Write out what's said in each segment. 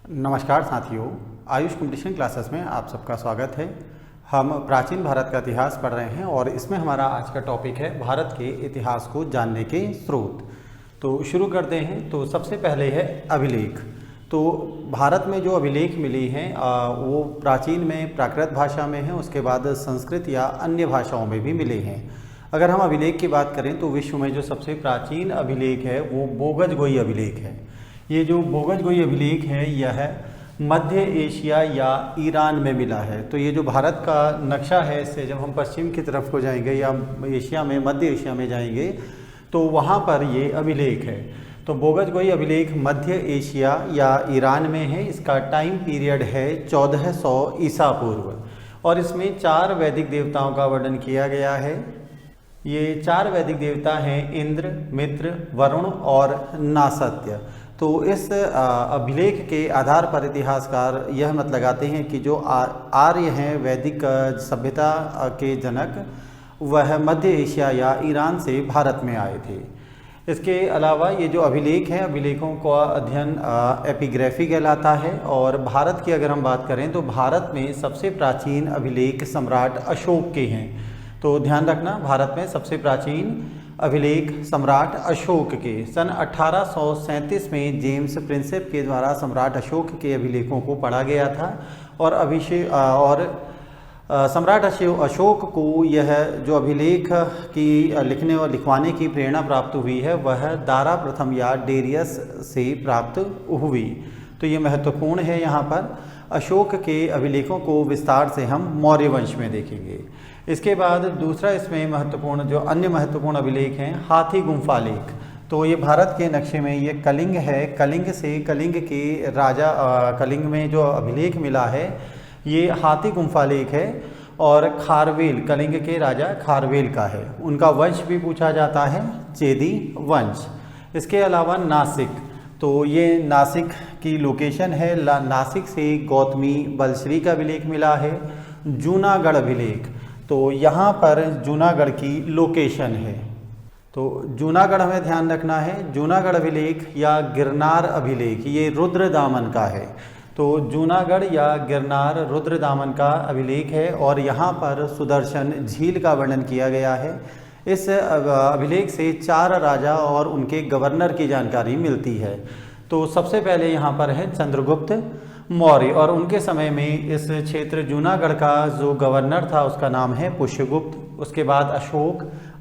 नमस्कार साथियों, Ayush competition classes में आप सबका स्वागत है। हम प्राचीन भारत का इतिहास पढ़ रहे हैं और इसमें हमारा आज का टॉपिक है भारत के इतिहास को जानने के स्रोत। तो शुरू करते हैं। तो सबसे पहले है अभिलेख। तो भारत में जो अभिलेख मिली हैं वो प्राचीन में प्राकृत भाषा में है, उसके बाद संस्कृत या अन्य भाषाओं में भी मिले हैं। अगर हम अभिलेख की बात करें तो विश्व में जो सबसे प्राचीन अभिलेख है वो बोगजगोई अभिलेख है। ये जो बोगजगोई अभिलेख है यह मध्य एशिया या ईरान में मिला है। तो ये जो भारत का नक्शा है, इससे जब हम पश्चिम की तरफ को जाएंगे या एशिया में मध्य एशिया में जाएंगे तो वहाँ पर ये अभिलेख है। तो बोगजगोई अभिलेख मध्य एशिया या ईरान में है। इसका टाइम पीरियड है 1400 ईसा पूर्व और इसमें 4 वैदिक देवताओं का वर्णन किया गया है। ये 4 वैदिक देवता हैं इंद्र, मित्र, वरुण और नासत्य। तो इस अभिलेख के आधार पर इतिहासकार यह मत लगाते हैं कि जो आर्य हैं, वैदिक सभ्यता के जनक, वह मध्य एशिया या ईरान से भारत में आए थे। इसके अलावा ये जो अभिलेख हैं, अभिलेखों का अध्ययन एपिग्राफी कहलाता है। और भारत की अगर हम बात करें तो भारत में सबसे प्राचीन अभिलेख सम्राट अशोक के हैं। तो ध्यान रखना, भारत में सबसे प्राचीन अभिलेख सम्राट अशोक के सन 1837 में जेम्स प्रिंसेप के द्वारा सम्राट अशोक के अभिलेखों को पढ़ा गया था। और सम्राट अशोक को यह जो अभिलेख की लिखने और लिखवाने की प्रेरणा प्राप्त हुई है वह दारा प्रथम या डेरियस से प्राप्त हुई। तो ये महत्वपूर्ण है। यहाँ पर अशोक के अभिलेखों को विस्तार से हम मौर्य वंश में देखेंगे। इसके बाद दूसरा इसमें महत्वपूर्ण जो अन्य महत्वपूर्ण अभिलेख हैं, हाथी गुम्फा लेख। तो ये भारत के नक्शे में ये कलिंग है। कलिंग के राजा कलिंग में जो अभिलेख मिला है ये हाथी गुम्फा लेख है। और खारवेल, कलिंग के राजा खारवेल का है। उनका वंश भी पूछा जाता है, चेदी वंश। इसके अलावा नासिक, तो ये नासिक की लोकेशन है। नासिक से गौतमी बलश्री का अभिलेख मिला है। जूनागढ़ अभिलेख, तो यहाँ पर जूनागढ़ की लोकेशन है। तो जूनागढ़ हमें ध्यान रखना है। जूनागढ़ अभिलेख या गिरनार अभिलेख ये रुद्रदामन का है। तो जूनागढ़ या गिरनार रुद्रदामन का अभिलेख है और यहाँ पर सुदर्शन झील का वर्णन किया गया है। इस अभिलेख से 4 राजा और उनके गवर्नर की जानकारी मिलती है। तो सबसे पहले यहाँ पर है चंद्रगुप्त मौर्य और उनके समय में इस क्षेत्र जूनागढ़ का जो गवर्नर था उसका नाम है पुष्यगुप्त। उसके बाद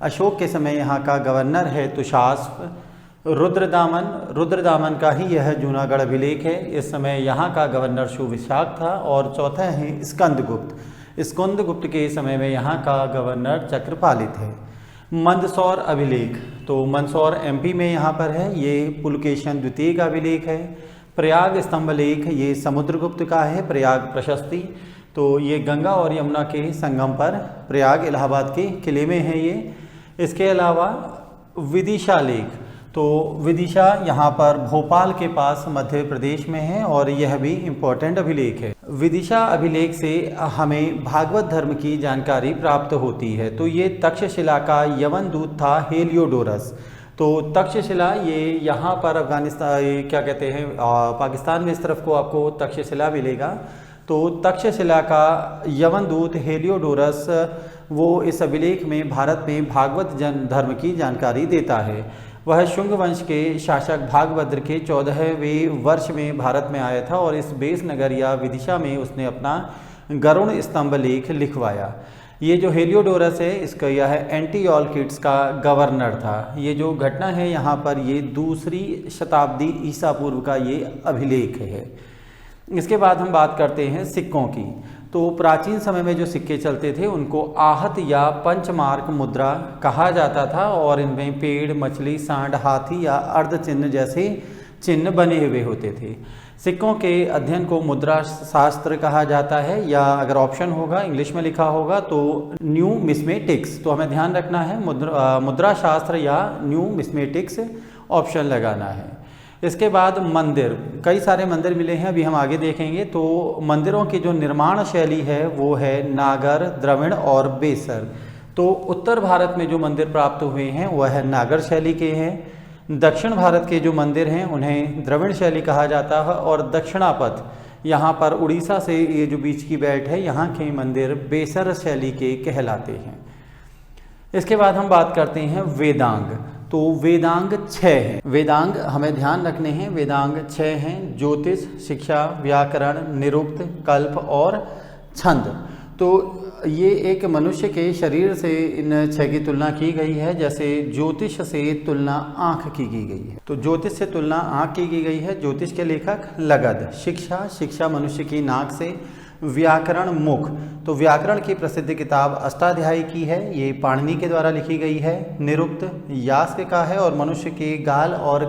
अशोक के समय यहाँ का गवर्नर है तुषास्प। रुद्रदामन का ही यह जूनागढ़ अभिलेख है। इस समय यहाँ का गवर्नर सुविशाख था। और चौथा है स्कंदगुप्त के समय में यहाँ का गवर्नर चक्रपालित है। मंदसौर अभिलेख, तो मंदसौर एमपी में यहाँ पर है। ये पुलकेशन द्वितीय का अभिलेख है। प्रयाग स्तंभ लेख, ये समुद्रगुप्त का है। प्रयाग प्रशस्ति, तो ये गंगा और यमुना के संगम पर प्रयाग इलाहाबाद के किले में है ये। इसके अलावा विदिशा लेख, तो विदिशा यहाँ पर भोपाल के पास मध्य प्रदेश में है और यह भी इम्पोर्टेंट अभिलेख है। विदिशा अभिलेख से हमें भागवत धर्म की जानकारी प्राप्त होती है। तो ये तक्षशिला का यवन दूत था हेलियोडोरस। तो तक्षशिला ये यहाँ पर अफगानिस्तान, ये क्या कहते हैं, पाकिस्तान में इस तरफ को आपको तक्षशिला मिलेगा। तो तक्षशिला का यवन दूत हेलियोडोरस वो इस अभिलेख में भारत में भागवत धर्म की जानकारी देता है। वह शुंग वंश के शासक भागभद्र के 14वें वर्ष में भारत में आया था और इस बेस नगर या विदिशा में उसने अपना गरुण स्तंभ लेख लिखवाया। ये जो हेलियोडोरस है इसका यह एंटीओलकिड्स का गवर्नर था। ये जो घटना है यहाँ पर ये 2री शताब्दी ईसा पूर्व का ये अभिलेख है। इसके बाद हम बात करते हैं सिक्कों की। तो प्राचीन समय में जो सिक्के चलते थे उनको आहत या पंचमार्क मुद्रा कहा जाता था और इनमें पेड़, मछली, सांड, हाथी या अर्ध चिन्ह जैसे चिन्ह बने हुए होते थे। सिक्कों के अध्ययन को मुद्रा शास्त्र कहा जाता है, या अगर ऑप्शन होगा इंग्लिश में लिखा होगा तो न्यूमिस्मेटिक्स। तो हमें ध्यान रखना है मुद्रा शास्त्र या न्यूमिस्मेटिक्स ऑप्शन लगाना है। इसके बाद मंदिर, कई सारे मंदिर मिले हैं, अभी हम आगे देखेंगे। तो मंदिरों की जो निर्माण शैली है वो है नागर, द्रविड़ और बेसर। तो उत्तर भारत में जो मंदिर प्राप्त हुए हैं वह नागर शैली के हैं। दक्षिण भारत के जो मंदिर हैं उन्हें द्रविड़ शैली कहा जाता है और दक्षिणापथ यहाँ पर उड़ीसा से ये जो बीच की बेल्ट है यहाँ के मंदिर बेसर शैली के कहलाते हैं। इसके बाद हम बात करते हैं वेदांग। तो वेदांग 6 हैं। वेदांग हमें ध्यान रखने हैं, वेदांग 6 हैं। ज्योतिष, शिक्षा, व्याकरण, निरुक्त, कल्प और छंद। तो ये एक मनुष्य के शरीर से इन 6 की तुलना की गई है, जैसे ज्योतिष से तुलना आँख की गई है। तो ज्योतिष से तुलना आँख की गई है। ज्योतिष के लेखक लगध। शिक्षा, शिक्षा मनुष्य की नाक से। व्याकरण मुख। तो व्याकरण की प्रसिद्ध किताब अष्टाध्यायी की है, ये पाणिनि के द्वारा लिखी गई है। निरुक्त यास्क का है और मनुष्य के गाल और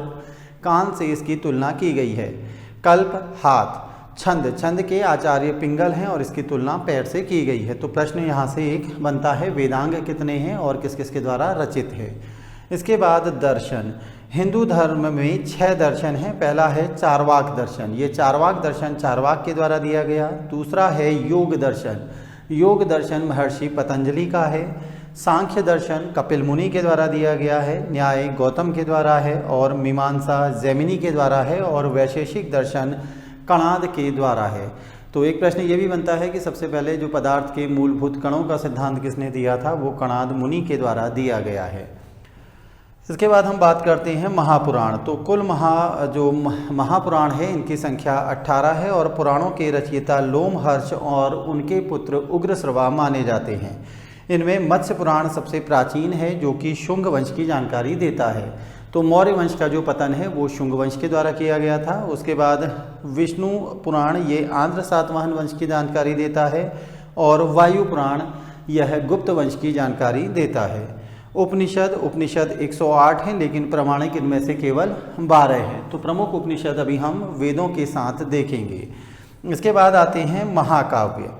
कान से इसकी तुलना की गई है। कल्प हाथ। छंद, छंद के आचार्य पिंगल हैं और इसकी तुलना पैर से की गई है। तो प्रश्न यहाँ से एक बनता है, वेदांग कितने हैं और किस किस के द्वारा रचित है। इसके बाद दर्शन। हिंदू धर्म में 6 दर्शन हैं। पहला है चारवाक दर्शन, ये चारवाक दर्शन चारवाक के द्वारा दिया गया। दूसरा है योग दर्शन, योग दर्शन महर्षि पतंजलि का है। सांख्य दर्शन कपिल मुनि के द्वारा दिया गया है। न्याय गौतम के द्वारा है और मीमांसा जैमिनी के द्वारा है और वैशेषिक दर्शन कणाद के द्वारा है। तो एक प्रश्न ये भी बनता है कि सबसे पहले जो पदार्थ के मूलभूत कणों का सिद्धांत किसने दिया था, वो कणाद मुनि के द्वारा दिया गया है। इसके बाद हम बात करते हैं महापुराण। तो कुल महापुराण है इनकी संख्या 18 है और पुराणों के रचयिता लोमहर्ष और उनके पुत्र उग्रश्रवा माने जाते हैं। इनमें मत्स्य पुराण सबसे प्राचीन है जो कि शुंग वंश की जानकारी देता है। तो मौर्य वंश का जो पतन है वो शुंग वंश के द्वारा किया गया था। उसके बाद विष्णु पुराण ये आंध्र सातवाहन वंश की जानकारी देता है और वायु पुराण यह गुप्त वंश की जानकारी देता है। उपनिषद 108 हैं लेकिन प्रमाणिक इनमें से केवल 12 हैं। तो प्रमुख उपनिषद अभी हम वेदों के साथ देखेंगे। इसके बाद आते हैं महाकाव्य।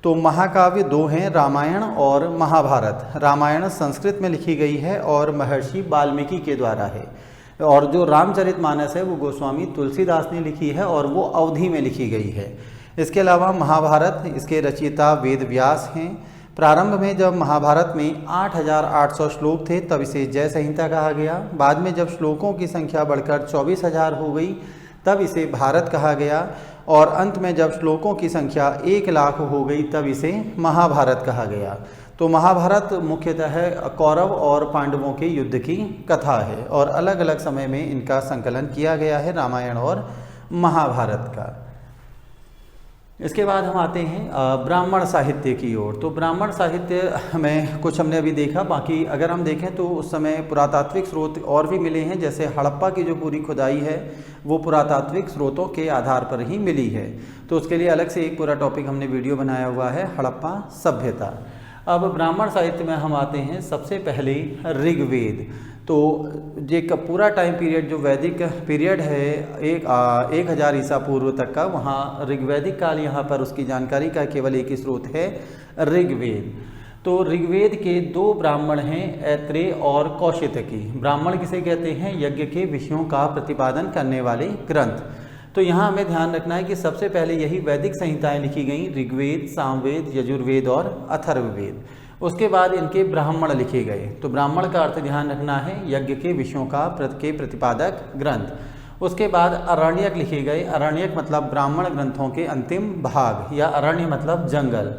तो महाकाव्य 2 हैं, रामायण और महाभारत। रामायण संस्कृत में लिखी गई है और महर्षि वाल्मीकि के द्वारा है और जो रामचरितमानस है वो गोस्वामी तुलसीदास ने लिखी है और वो अवधि में लिखी गई है। इसके अलावा महाभारत, इसके रचयिता वेद व्यास हैं। प्रारंभ में जब महाभारत में 8800 श्लोक थे तब इसे जय संहिता कहा गया। बाद में जब श्लोकों की संख्या बढ़कर 24,000 हो गई तब इसे भारत कहा गया और अंत में जब श्लोकों की संख्या 1,00,000 हो गई तब इसे महाभारत कहा गया। तो महाभारत मुख्यतः कौरव और पांडवों के युद्ध की कथा है और अलग अलग समय में इनका संकलन किया गया है, रामायण और महाभारत का। इसके बाद हम आते हैं ब्राह्मण साहित्य की ओर। तो ब्राह्मण साहित्य में कुछ हमने अभी देखा, बाकी अगर हम देखें तो उस समय पुरातात्विक स्रोत और भी मिले हैं, जैसे हड़प्पा की जो पूरी खुदाई है वो पुरातात्विक स्रोतों के आधार पर ही मिली है। तो उसके लिए अलग से एक पूरा टॉपिक हमने वीडियो बनाया हुआ है, हड़प्पा सभ्यता। अब ब्राह्मण साहित्य में हम आते हैं सबसे पहले ऋग्वेद। तो ये पूरा टाइम पीरियड जो वैदिक पीरियड है 1000 ईसा पूर्व तक का, वहाँ ऋग्वैदिक काल यहाँ पर उसकी जानकारी का केवल एक ही स्रोत है, ऋग्वेद। तो ऋग्वेद के 2 ब्राह्मण हैं, ऐत्रेय और कौशितकी। ब्राह्मण किसे कहते हैं? यज्ञ के विषयों का प्रतिपादन करने वाले ग्रंथ। तो यहाँ हमें ध्यान रखना है कि सबसे पहले यही वैदिक संहिताएं लिखी गई, ऋग्वेद, सामवेद, यजुर्वेद और अथर्ववेद। उसके बाद इनके ब्राह्मण लिखे गए। तो ब्राह्मण का अर्थ ध्यान रखना है यज्ञ के विषयों का प्रतिपादक ग्रंथ। उसके बाद अरण्यक लिखे गए। अरण्यक मतलब ब्राह्मण ग्रंथों के अंतिम भाग, या अरण्य मतलब जंगल।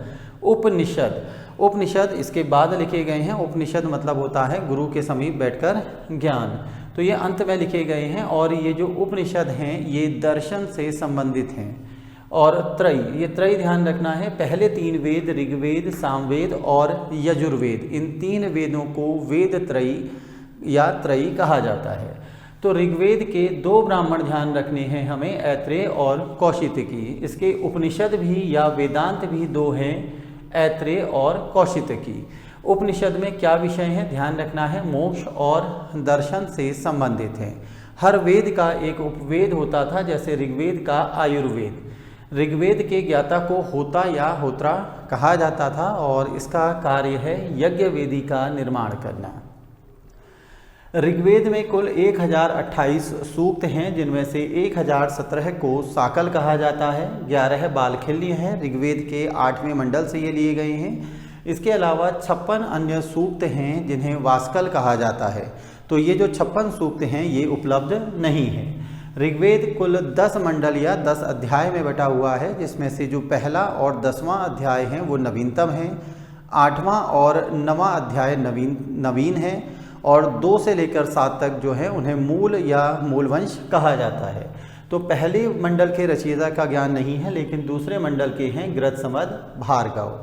उपनिषद इसके बाद लिखे गए हैं। उपनिषद मतलब होता है गुरु के समीप बैठकर ज्ञान। तो ये अंत में लिखे गए हैं और ये जो उपनिषद हैं ये दर्शन से संबंधित हैं। और त्रयी, ये त्रयी ध्यान रखना है, पहले 3 वेद ऋग्वेद, सामवेद और यजुर्वेद, इन 3 वेदों को वेद त्रयी या त्रयी कहा जाता है। तो ऋग्वेद के 2 ब्राह्मण ध्यान रखने हैं हमें, ऐत्रेय और कौशितकी। इसके उपनिषद भी या वेदांत भी 2 हैं, ऐत्रेय और कौशितकी। उपनिषद में क्या विषय है ध्यान रखना है, मोक्ष और दर्शन से संबंधित है। हर वेद का एक उपवेद होता था, जैसे ऋग्वेद का आयुर्वेद। ऋग्वेद के ज्ञाता को होता या होत्रा कहा जाता था और इसका कार्य है यज्ञ वेदी का निर्माण करना। ऋग्वेद में कुल 1028 सूक्त हैं, जिनमें से 1017 को साकल कहा जाता है, 11 बालखिल्य हैं, ऋग्वेद के 8वें मंडल से ये लिए गए हैं। इसके अलावा 56 अन्य सूक्त हैं जिन्हें वास्कल कहा जाता है। तो ये जो 56 सूक्त हैं ये उपलब्ध नहीं है। ऋग्वेद कुल 10 मंडल या 10 अध्याय में बटा हुआ है, जिसमें से जो पहला और 10वां अध्याय हैं वो नवीनतम है, 8वां और 9वां अध्याय नवीन है, और 2 से लेकर 7 तक जो है उन्हें मूल या मूलवंश कहा जाता है। तो पहले मंडल के रचयिता का ज्ञान नहीं है, लेकिन दूसरे मंडल के हैं गृध, समद, भार्गव।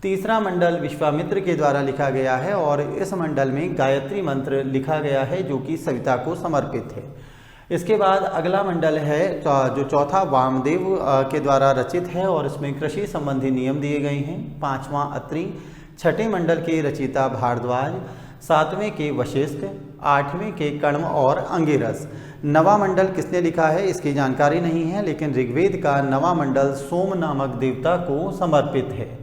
तीसरा मंडल विश्वामित्र के द्वारा लिखा गया है और इस मंडल में गायत्री मंत्र लिखा गया है जो कि सविता को समर्पित है। इसके बाद अगला मंडल है जो चौथा वामदेव के द्वारा रचित है और इसमें कृषि संबंधी नियम दिए गए हैं। 5वां अत्रि, 6ठे मंडल के रचयिता भारद्वाज, 7वें के वशिष्ठ, 8वें के कण्व और अंगिरस। 9वां मंडल किसने लिखा है इसकी जानकारी नहीं है, लेकिन ऋग्वेद का 9वां मंडल सोम नामक देवता को समर्पित है।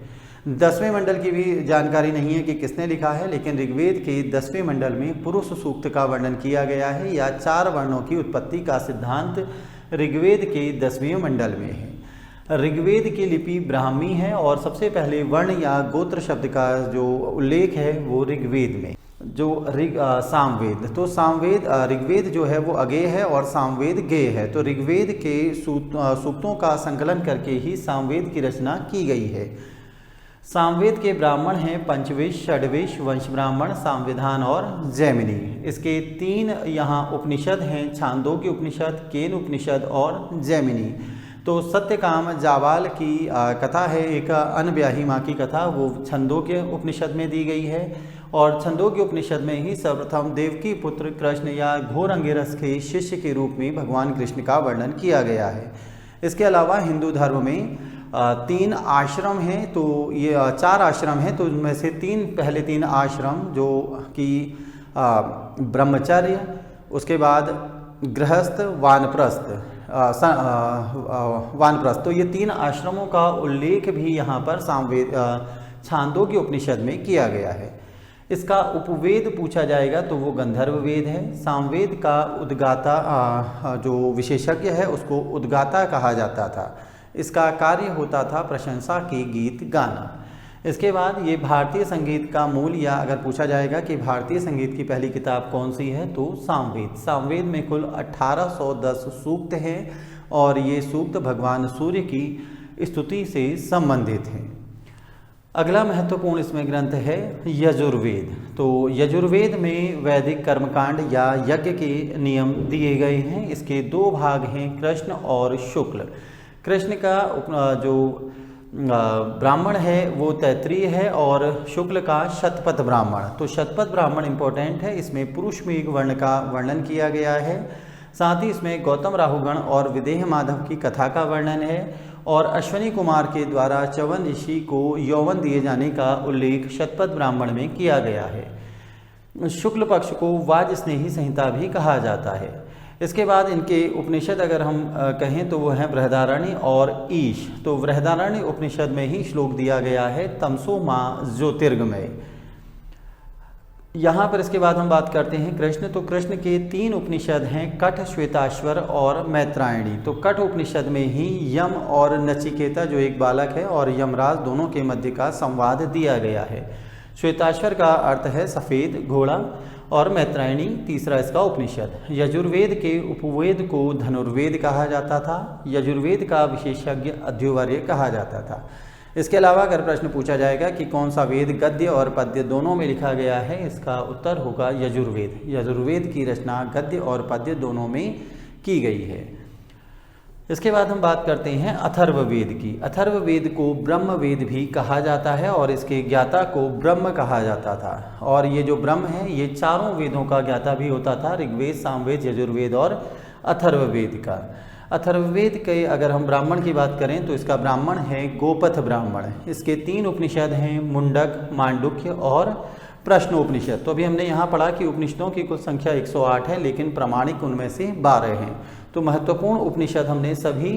10वें मंडल की भी जानकारी नहीं है कि किसने लिखा है, लेकिन ऋग्वेद के 10वें मंडल में पुरुष सूक्त का वर्णन किया गया है, या 4 वर्णों की उत्पत्ति का सिद्धांत ऋग्वेद के 10वें मंडल में है। ऋग्वेद की लिपि ब्राह्मी है और सबसे पहले वर्ण या गोत्र शब्द का जो उल्लेख है वो ऋग्वेद में, जो सामवेद। तो सामवेद ऋग्वेद जो है वो अगेय है और सामवेद गेय है। तो ऋग्वेद के सूक्तों का संकलन करके ही सामवेद की रचना की गई है। सामवेद के ब्राह्मण हैं पंचविश, षड्विश, वंश ब्राह्मण, सामविधान और जैमिनी। इसके 3 यहाँ उपनिषद हैं, छांदोग्य उपनिषद, केन उपनिषद और जैमिनी। तो सत्यकाम जाबाल की कथा है, एक अनब्याही माँ की कथा, वो छंदोग्य उपनिषद में दी गई है और छंदोग्य उपनिषद में ही सर्वप्रथम देवकी पुत्र कृष्ण या घोर अंगिरस के शिष्य के रूप में भगवान कृष्ण का वर्णन किया गया है। इसके अलावा हिंदू धर्म में 3 आश्रम हैं, तो ये 4 आश्रम हैं, तो उनमें से पहले 3 आश्रम जो कि ब्रह्मचर्य, उसके बाद गृहस्थ, वानप्रस्थ, तो ये 3 आश्रमों का उल्लेख भी यहाँ पर सामवेद छांदोग्य उपनिषद में किया गया है। इसका उपवेद पूछा जाएगा तो वो गंधर्व वेद है। सामवेद का उद्गाता जो विशेषज्ञ है उसको उद्गाता कहा जाता था। इसका कार्य होता था प्रशंसा के गीत गाना। इसके बाद ये भारतीय संगीत का मूल, या अगर पूछा जाएगा कि भारतीय संगीत की पहली किताब कौन सी है तो सामवेद। सामवेद में कुल 1810 सूक्त हैं और ये सूक्त भगवान सूर्य की स्तुति से संबंधित हैं। अगला महत्वपूर्ण इसमें ग्रंथ है यजुर्वेद। तो यजुर्वेद में वैदिक कर्मकांड या यज्ञ के नियम दिए गए हैं। इसके 2 भाग हैं, कृष्ण और शुक्ल। कृष्ण का जो ब्राह्मण है वो तैत्रीय है और शुक्ल का शतपथ ब्राह्मण। तो शतपथ ब्राह्मण इम्पोर्टेंट है, इसमें पुरुष मेघ वर्ण का वर्णन किया गया है। साथ ही इसमें गौतम राहुगण और विदेह माधव की कथा का वर्णन है और अश्वनी कुमार के द्वारा च्यवन ऋषि को यौवन दिए जाने का उल्लेख शतपथ ब्राह्मण में किया गया है। शुक्ल पक्ष को वाजस्नेही संहिता भी कहा जाता है। इसके बाद इनके उपनिषद अगर हम कहें तो वो हैं बृहदारण्य और ईश। तो बृहदारण्य उपनिषद में ही श्लोक दिया गया है तमसो माँ ज्योतिर्गमय। यहाँ पर इसके बाद हम बात करते हैं कृष्ण। तो कृष्ण के 3 उपनिषद हैं, कठ, श्वेताश्वर और मैत्रायणी। तो कठ उपनिषद में ही यम और नचिकेता जो एक बालक है और यमराज दोनों के मध्य का संवाद दिया गया है। श्वेताश्वर का अर्थ है सफ़ेद घोड़ा और मैत्रायणी तीसरा इसका उपनिषद। यजुर्वेद के उपवेद को धनुर्वेद कहा जाता था। यजुर्वेद का विशेषज्ञ अध्वर्य कहा जाता था। इसके अलावा अगर प्रश्न पूछा जाएगा कि कौन सा वेद गद्य और पद्य दोनों में लिखा गया है, इसका उत्तर होगा यजुर्वेद। यजुर्वेद की रचना गद्य और पद्य दोनों में की गई है। इसके बाद हम बात करते हैं अथर्ववेद की। अथर्ववेद को ब्रह्मवेद भी कहा जाता है और इसके ज्ञाता को ब्रह्म कहा जाता था। और ये जो ब्रह्म है ये 4 वेदों का ज्ञाता भी होता था, ऋग्वेद, सामवेद, यजुर्वेद और अथर्ववेद का। अथर्ववेद के अगर हम ब्राह्मण की बात करें तो इसका ब्राह्मण है गोपथ ब्राह्मण। इसके 3 उपनिषद हैं, मुंडक, मांडुक्य और प्रश्नोपनिषद। तो अभी हमने यहाँ पढ़ा कि उपनिषदों की कुल संख्या 108 है, लेकिन प्रामाणिक उनमें से 12 हैं। तो महत्वपूर्ण उपनिषद हमने सभी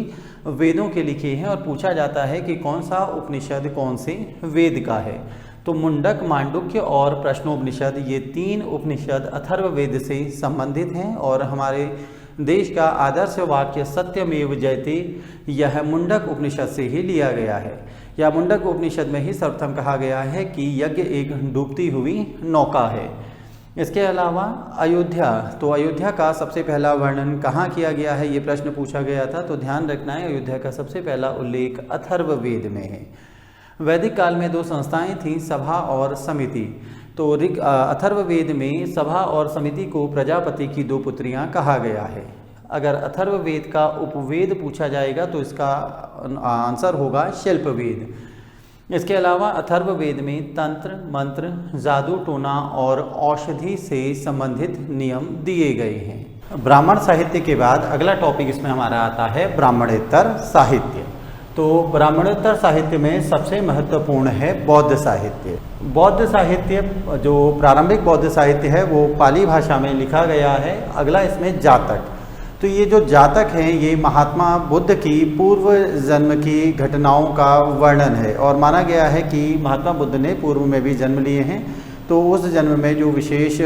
वेदों के लिखे हैं और पूछा जाता है कि कौन सा उपनिषद कौन से वेद का है। तो मुंडक, मांडुक्य और प्रश्नोपनिषद ये 3 उपनिषद अथर्ववेद से संबंधित हैं और हमारे देश का आदर्श वाक्य सत्यमेव जयते यह मुंडक उपनिषद से ही लिया गया है। या मुंडक उपनिषद में ही सर्वप्रथम कहा गया है कि यज्ञ एक डूबती हुई नौका है। इसके अलावा अयोध्या, तो अयोध्या का सबसे पहला वर्णन कहाँ किया गया है, ये प्रश्न पूछा गया था। तो ध्यान रखना है, अयोध्या का सबसे पहला उल्लेख अथर्ववेद में है। वैदिक काल में दो संस्थाएं थीं, सभा और समिति। तो अथर्ववेद में सभा और समिति को प्रजापति की दो पुत्रियां कहा गया है। अगर अथर्ववेद का उपवेद पूछा जाएगा तो इसका आंसर होगा शिल्पवेद। इसके अलावा अथर्ववेद में तंत्र, मंत्र, जादू टोना और औषधि से संबंधित नियम दिए गए हैं। ब्राह्मण साहित्य के बाद अगला टॉपिक इसमें हमारा आता है ब्राह्मणेतर साहित्य। तो ब्राह्मणोत्तर साहित्य में सबसे महत्वपूर्ण है बौद्ध साहित्य। बौद्ध साहित्य, जो प्रारंभिक बौद्ध साहित्य है वो पाली भाषा में लिखा गया है। अगला इसमें जातक। तो ये जो जातक हैं ये महात्मा बुद्ध की पूर्व जन्म की घटनाओं का वर्णन है और माना गया है कि महात्मा बुद्ध ने पूर्व में भी जन्म लिए हैं, तो उस जन्म में जो विशेष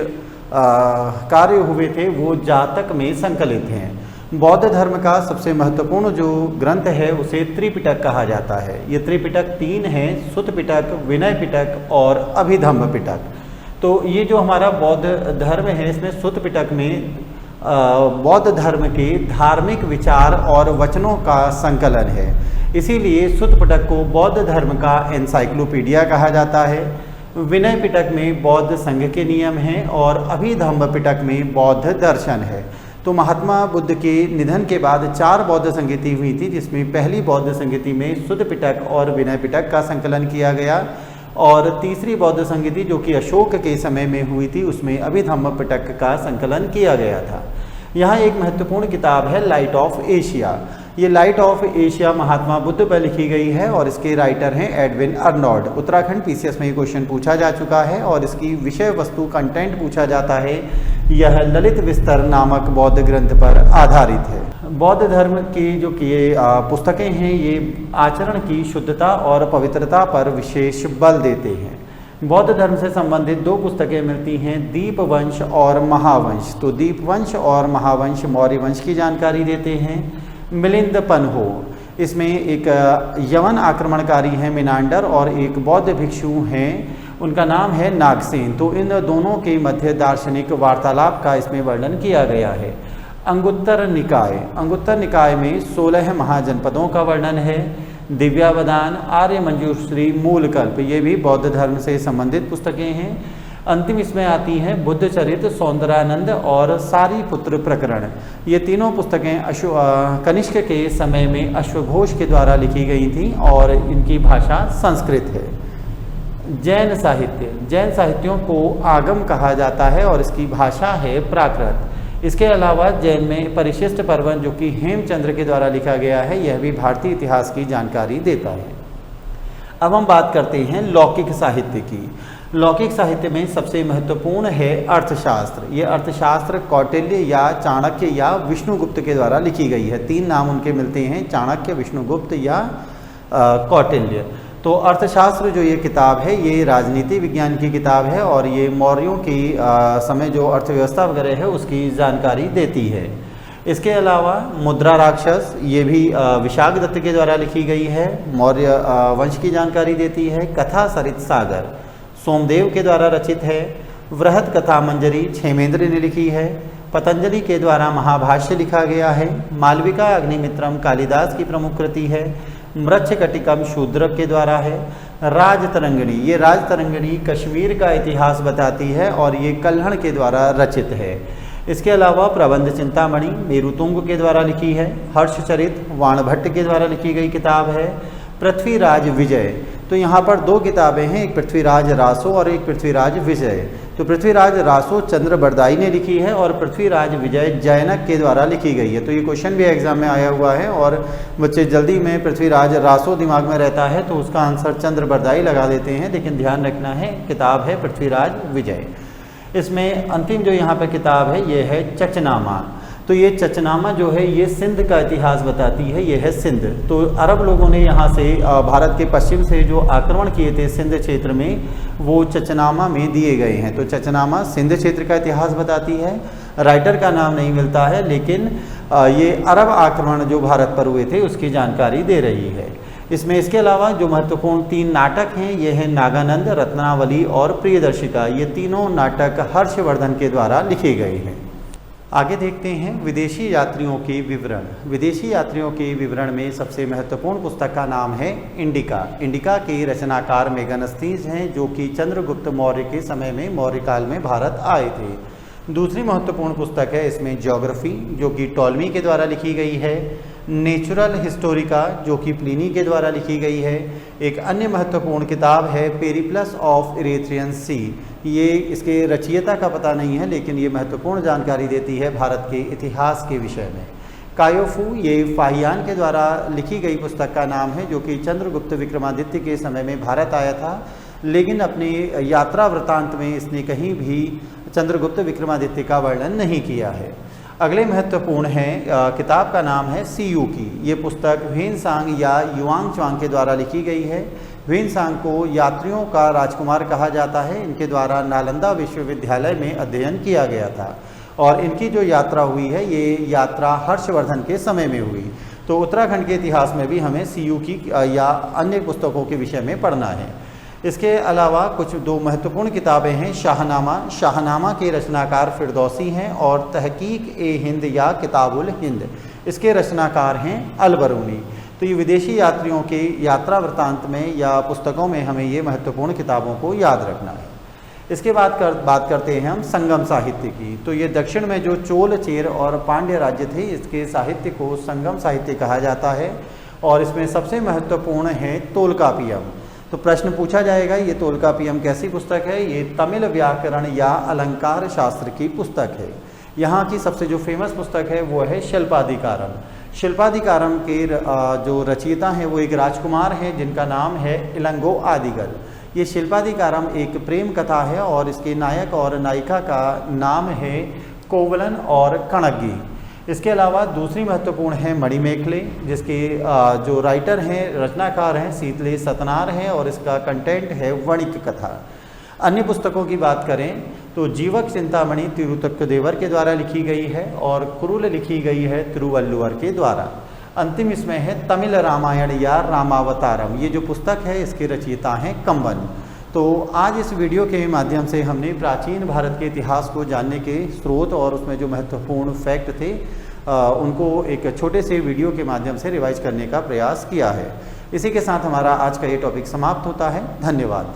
कार्य हुए थे वो जातक में संकलित हैं। बौद्ध धर्म का सबसे महत्वपूर्ण जो ग्रंथ है उसे त्रिपिटक कहा जाता है। ये त्रिपिटक 3 हैं, सुत्त पिटक, विनय पिटक और अभिधम्म पिटक। तो ये जो हमारा बौद्ध धर्म है इसमें सुत्त पिटक में बौद्ध धर्म के धार्मिक विचार और वचनों का संकलन है, इसीलिए सुत्त पिटक को बौद्ध धर्म का एनसाइक्लोपीडिया कहा जाता है। विनय पिटक में बौद्ध संघ के नियम हैं और अभिधम्म पिटक में बौद्ध दर्शन है। तो महात्मा बुद्ध के निधन के बाद 4 बौद्ध संगति हुई थी, जिसमें पहली बौद्ध संगति में सुत्त पिटक और विनय पिटक का संकलन किया गया और तीसरी बौद्ध संगति जो कि अशोक के समय में हुई थी उसमें अभिधम्म पिटक का संकलन किया गया था। यहाँ एक महत्वपूर्ण किताब है लाइट ऑफ एशिया। ये light of Asia Mahatma Buddha पर लिखी गई है और इसके राइटर हैं एडविन अर्नोल्ड। उत्तराखंड पीसीएस में ये क्वेश्चन पूछा जा चुका है और इसकी विषय वस्तु कंटेंट पूछा जाता है। यह ललित विस्तर नामक बौद्ध ग्रंथ पर आधारित है। बौद्ध धर्म की जो कि ये पुस्तकें हैं ये आचरण की शुद्धता और पवित्रता पर विशेष बल देते हैं। बौद्ध धर्म से संबंधित 2 पुस्तकें मिलती हैं, दीपवंश और महावंश। तो दीपवंश और महावंश मौर्य वंश की जानकारी देते हैं। मिलिंद पन्हो, इसमें एक यवन आक्रमणकारी हैं मिनांडर और एक बौद्ध भिक्षु हैं, उनका नाम है नागसेन। तो इन दोनों के मध्य दार्शनिक वार्तालाप का इसमें वर्णन किया गया है। अंगुत्तर निकाय में 16 महाजनपदों का वर्णन है। दिव्यावदान, आर्य मंजूश्री, मूलकल्प, ये भी बौद्ध धर्म से संबंधित पुस्तकें हैं। अंतिम इसमें आती हैं बुद्ध चरित्र, सौंदरानंद और सारीपुत्र प्रकरण। ये तीनों पुस्तकें कनिष्क के समय में अश्वघोष के द्वारा लिखी गई थीं और इनकी भाषा संस्कृत है। जैन साहित्यों को आगम कहा जाता है और इसकी भाषा है प्राकृत। इसके अलावा जैन में परिशिष्ट पर्वन जो कि हेमचंद्र के द्वारा लिखा गया है, यह भी भारतीय इतिहास की जानकारी देता है। अब हम बात करते हैं लौकिक साहित्य की। लौकिक साहित्य में सबसे महत्वपूर्ण है अर्थशास्त्र। ये अर्थशास्त्र कौटिल्य या चाणक्य या विष्णुगुप्त के द्वारा लिखी गई है। 3 नाम उनके मिलते हैं, चाणक्य, विष्णुगुप्त या कौटिल्य। तो अर्थशास्त्र जो ये किताब है ये राजनीति विज्ञान की किताब है और ये मौर्यों की समय जो अर्थव्यवस्था वगैरह है उसकी जानकारी देती है। इसके अलावा मुद्रा राक्षस, ये भी विशाखदत्त के द्वारा लिखी गई है, मौर्य वंश की जानकारी देती है। कथा सरित सागर सोमदेव के द्वारा रचित है। वृहत कथा मंजरी क्षेमेंद्र ने लिखी है। पतंजलि के द्वारा महाभाष्य लिखा गया है। मालविका अग्निमित्रम कालिदास की प्रमुख कृति है। मृच्छकटिकम शूद्रक के द्वारा है। राजतरंगिणी, ये राजतरंगिणी कश्मीर का इतिहास बताती है और ये कल्हण के द्वारा रचित है। इसके अलावा प्रबंध चिंतामणि मेरुतुंग के द्वारा लिखी है। हर्षचरित वाणभट्ट के द्वारा लिखी गई किताब है। पृथ्वीराज विजय, तो यहाँ पर 2 किताबें हैं, एक पृथ्वीराज रासो और एक पृथ्वीराज विजय। तो पृथ्वीराज रासो चंद्र बरदाई ने लिखी है और पृथ्वीराज विजय जैनक के द्वारा लिखी गई है। तो ये क्वेश्चन भी एग्जाम में आया हुआ है और बच्चे जल्दी में पृथ्वीराज रासो दिमाग में रहता है तो उसका आंसर चंद्र बरदाई लगा देते हैं, लेकिन ध्यान रखना है किताब है पृथ्वीराज विजय। इसमें अंतिम जो यहाँ पर किताब है ये है चचनामा। तो ये चचनामा जो है ये सिंध का इतिहास बताती है, ये है सिंध। तो अरब लोगों ने यहाँ से भारत के पश्चिम से जो आक्रमण किए थे सिंध क्षेत्र में, वो चचनामा में दिए गए हैं। तो चचनामा सिंध क्षेत्र का इतिहास बताती है। राइटर का नाम नहीं मिलता है, लेकिन ये अरब आक्रमण जो भारत पर हुए थे उसकी जानकारी दे रही है। इसमें इसके अलावा जो महत्वपूर्ण 3 नाटक हैं ये हैं नागानंद, रत्नावली और प्रियदर्शिका। ये तीनों नाटक हर्षवर्धन के द्वारा लिखे गए हैं। आगे देखते हैं विदेशी यात्रियों के विवरण। विदेशी यात्रियों के विवरण में सबसे महत्वपूर्ण पुस्तक का नाम है इंडिका। इंडिका के रचनाकार मेगास्थनीज हैं, जो कि चंद्रगुप्त मौर्य के समय में मौर्य काल में भारत आए थे। दूसरी महत्वपूर्ण पुस्तक है इसमें ज्योग्राफी, जो कि टॉलमी के द्वारा लिखी गई है। नेचुरल हिस्टोरिका, जो कि प्लिनी के द्वारा लिखी गई है। एक अन्य महत्वपूर्ण किताब है पेरिप्लस ऑफ इरेथ्रियन सी। ये इसके रचयिता का पता नहीं है, लेकिन ये महत्वपूर्ण जानकारी देती है भारत के इतिहास के विषय में। कायोफू, ये फाहियान के द्वारा लिखी गई पुस्तक का नाम है, जो कि चंद्रगुप्त विक्रमादित्य के समय में भारत आया था, लेकिन अपनी यात्रा वृत्तांत में इसने कहीं भी चंद्रगुप्त विक्रमादित्य का वर्णन नहीं किया है। अगले महत्वपूर्ण है किताब का नाम है सीयू की। ये पुस्तक ह्वेनसांग या युआंगचांग के द्वारा लिखी गई है। ह्वेनसांग को यात्रियों का राजकुमार कहा जाता है। इनके द्वारा नालंदा विश्वविद्यालय में अध्ययन किया गया था और इनकी जो यात्रा हुई है ये यात्रा हर्षवर्धन के समय में हुई। तो उत्तराखंड के इतिहास में भी हमें सीयू की या अन्य पुस्तकों के विषय में पढ़ना है। इसके अलावा कुछ 2 महत्वपूर्ण किताबें हैं। शाहनामा, शाहनामा के रचनाकार फिरदौसी हैं, और तहकीक ए हिंद या किताबुल हिंद, इसके रचनाकार हैं अलबरूनी। तो ये विदेशी यात्रियों के यात्रा वृत्तांत में या पुस्तकों में हमें ये महत्वपूर्ण किताबों को याद रखना है। इसके बाद बात करते हैं हम संगम साहित्य की। तो ये दक्षिण में जो चोल, चेर और पांड्य राज्य थे, इसके साहित्य को संगम साहित्य कहा जाता है, और इसमें सबसे महत्वपूर्ण है तोलकापियम। तो प्रश्न पूछा जाएगा ये तोलकापियम कैसी पुस्तक है? ये तमिल व्याकरण या अलंकार शास्त्र की पुस्तक है। यहाँ की सबसे जो फेमस पुस्तक है वो है शिल्पाधिकारम। शिल्पाधिकारम के जो रचयिता हैं वो एक राजकुमार हैं जिनका नाम है इलंगो आदिगल। ये शिल्पाधिकारम एक प्रेम कथा है और इसके नायक और नायिका का नाम है कोवलन और कणगी। इसके अलावा दूसरी महत्वपूर्ण है मणिमेखले, जिसके जो राइटर हैं, रचनाकार हैं, शीतले सतनार हैं, और इसका कंटेंट है वणिक कथा। अन्य पुस्तकों की बात करें तो जीवक चिंतामणि तिरुतक्कदेवर के द्वारा लिखी गई है, और कुरुल लिखी गई है तिरुवल्लुवर के द्वारा। अंतिम इसमें है तमिल रामायण या रामावतारम। ये जो पुस्तक है इसके रचयिता हैं कंबन। तो आज इस वीडियो के माध्यम से हमने प्राचीन भारत के इतिहास को जानने के स्रोत और उसमें जो महत्वपूर्ण फैक्ट थे उनको एक छोटे से वीडियो के माध्यम से रिवाइज करने का प्रयास किया है। इसी के साथ हमारा आज का ये टॉपिक समाप्त होता है। धन्यवाद।